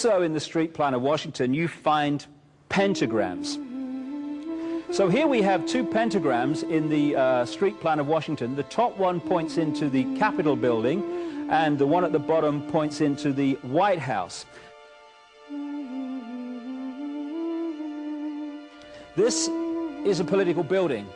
Also in the street plan of Washington, you find pentagrams. So here we have two pentagrams in the street plan of Washington. The top one points into the Capitol building, and the one at the bottom points into the White House. This is a political building,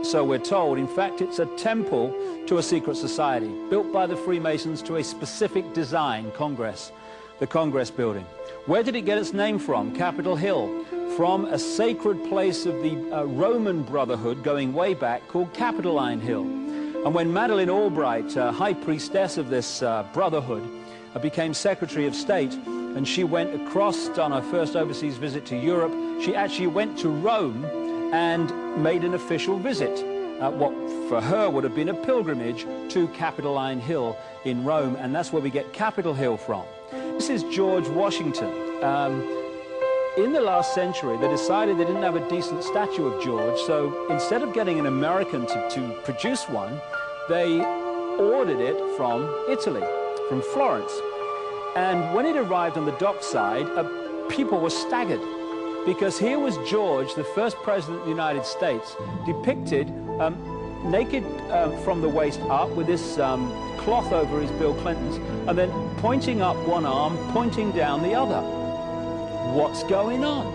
so we're told. In fact, it's a temple to a secret society, built by the Freemasons to a specific design, Congress, the Congress building. Where did it get its name from? Capitol Hill, from a sacred place of the Roman Brotherhood going way back called Capitoline Hill. And when Madeleine Albright, high priestess of this brotherhood, became Secretary of State, and she went across on her first overseas visit to Europe, she actually went to Rome and made an official visit, what for her would have been a pilgrimage to Capitoline Hill in Rome, and that's where we get Capitol Hill from. This is George Washington. In the last century, they decided they didn't have a decent statue of George, so instead of getting an American to produce one, they ordered it from Italy, from Florence. And when it arrived on the dockside, people were staggered, because here was George, the first president of the United States, depicted naked from the waist up with this cloth over his Bill Clinton's, and then pointing up one arm, pointing down the other. What's going on?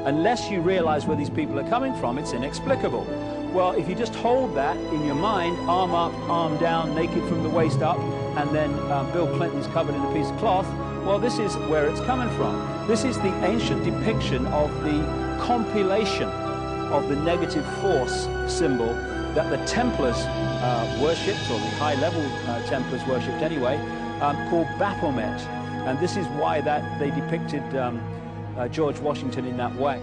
Unless you realize where these people are coming from, it's inexplicable. Well, if you just hold that in your mind, arm up, arm down, naked from the waist up, and then Bill Clinton's covered in a piece of cloth, well, this is where it's coming from. This is the ancient depiction of the compilation of the negative force symbol that the Templars worshipped, or the high-level Templars worshipped anyway, called Baphomet. And this is why that they depicted George Washington in that way.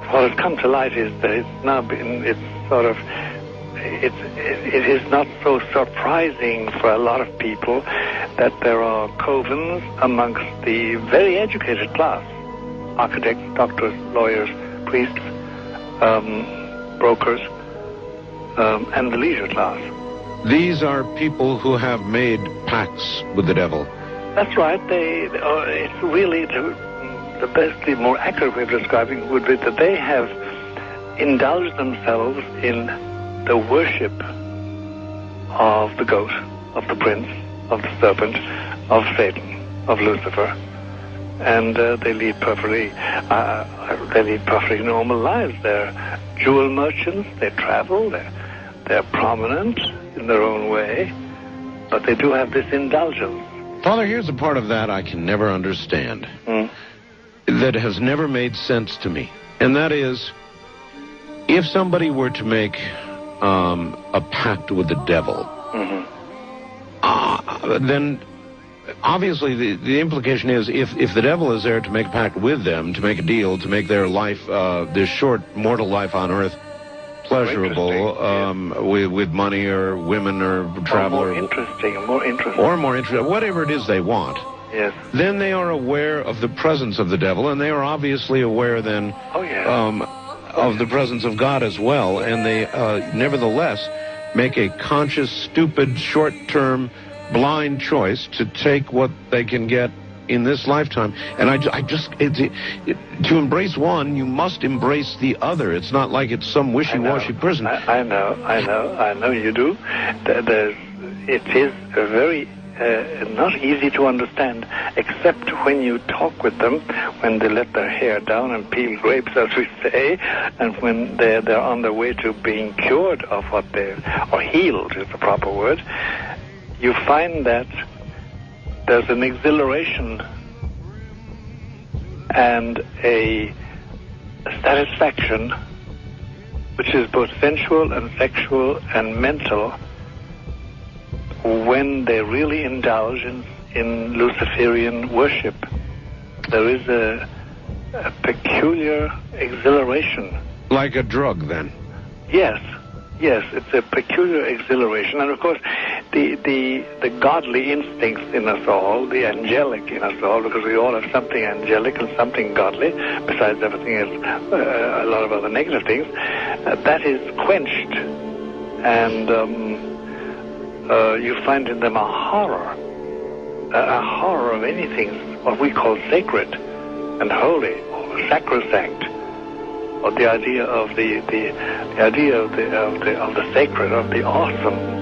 What has come to light is that it's now been, it is not so surprising for a lot of people that there are covens amongst the very educated class, architects, doctors, lawyers, priests, brokers, and the leisure class. These are people who have made pacts with the devil. That's right. It's really the best, the more accurate way of describing would be that they have indulged themselves in the worship of the goat, of the prince, of the serpent, of Satan, of Lucifer, and they lead perfectly normal lives. They're jewel merchants. They travel. They're prominent in their own way, but they do have this indulgence. Father, here's a part of that I can never understand. That has never made sense to me. And that is, if somebody were to make a pact with the devil, then obviously the implication is if the devil is there to make a pact with them, to make a deal, to make their life, this short mortal life on earth, pleasurable, with money or women or travel, or more interesting, whatever it is they want. Yes. Then they are aware of the presence of the devil, and they are obviously aware then of the presence of God as well, and they nevertheless make a conscious, stupid, short-term, blind choice to take what they can get in this lifetime. And to embrace one, you must embrace the other. It's not like it's some wishy-washy person. I know you do. It is a very not easy to understand, except when you talk with them, when they let their hair down and peel grapes, as we say, and when they're on their way to being cured of what or healed is the proper word. You find that there's an exhilaration and a satisfaction which is both sensual and sexual and mental when they really indulge in Luciferian worship. There is a peculiar exhilaration. Like a drug, then? Yes, it's a peculiar exhilaration. And of course, the godly instincts in us all, the angelic in us all, because we all have something angelic and something godly, besides everything else, a lot of other negative things, that is quenched. And you find in them a horror of anything, what we call sacred and holy, or sacrosanct, or the idea of the idea of the sacred, of the awesome.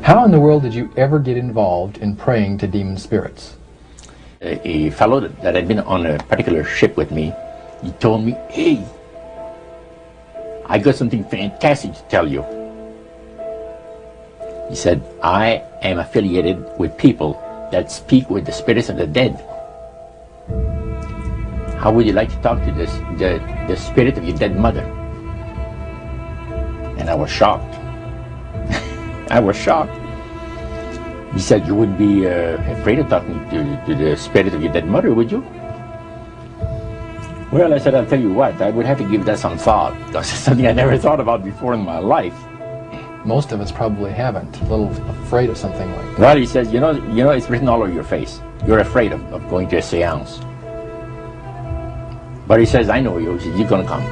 How in the world did you ever get involved in praying to demon spirits? A fellow that had been on a particular ship with me, he told me, "Hey, I got something fantastic to tell you." He said, "I am affiliated with people that speak with the spirits of the dead. How would you like to talk to the spirit of your dead mother?" And I was shocked. I was shocked. He said, "You wouldn't be afraid of talking to the spirit of your dead mother, would you?" Well, I said, "I'll tell you what, I would have to give that some thought, because it's something I never thought about before in my life." Most of us probably haven't. A little afraid of something like that. Well, he says, you know, it's written all over your face. You're afraid of going to a seance. But he says, "I know you. He says, you're going to come."